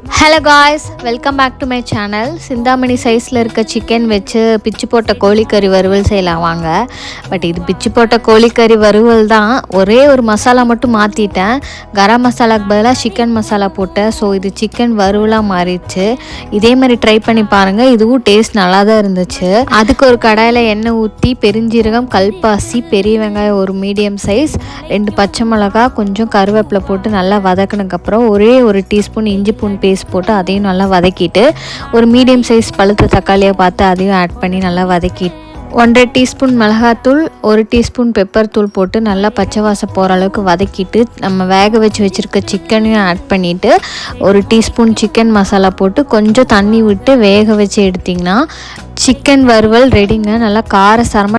Hello guys, welcome back to my channel. Chintamani சைஸில் இருக்க chicken வச்சு பிச்சு போட்ட கோழிக்கறி வறுவல் செய்யலாம் வாங்க. பட் இது பிச்சு போட்ட கோழிக்கறி வறுவல் தான். ஒரே ஒரு மசாலா மட்டும் மாற்றிட்டேன். கரம் மசாலாக்கு பதிலாக சிக்கன் மசாலா போட்டேன். ஸோ இது சிக்கன் வறுவலாக மாறிடுச்சு. இதே மாதிரி ட்ரை பண்ணி பாருங்கள். இதுவும் டேஸ்ட் நல்லா தான் இருந்துச்சு. அதுக்கு ஒரு கடாயில் எண்ணெய் ஊற்றி பெருஞ்சீரகம், கல்பாசி, பெரிய வெங்காயம் ஒரு மீடியம் சைஸ், 2 பச்சை மிளகா, கொஞ்சம் கருவேப்பிலை போட்டு நல்லா வதக்கினதுக்கப்புறம் ஒரே ஒரு டீஸ்பூன் இஞ்சி பூண்டு பேஸ்ட் போட்டு அதையும் நல்லா வதக்கிட்டு ஒரு மீடியம் சைஸ் பழுத்த தக்காளியை பார்த்து அதையும் ஆட் பண்ணி நல்லா வதக்கிட்டு 1.5 டீஸ்பூன் மிளகாத்தூள், 1 டீஸ்பூன் பெப்பர் தூள் போட்டு நல்லா பச்சை வாசம் போகிற அளவுக்கு வதக்கிட்டு நம்ம வேக வச்சுருக்க சிக்கனையும் ஆட் பண்ணிவிட்டு 1 டீஸ்பூன் சிக்கன் மசாலா போட்டு கொஞ்சம் தண்ணி விட்டு வேக வச்சு எடுத்திங்கன்னா சிக்கன் வறுவல் ரெடிங்க. நல்லா காரசாரமாக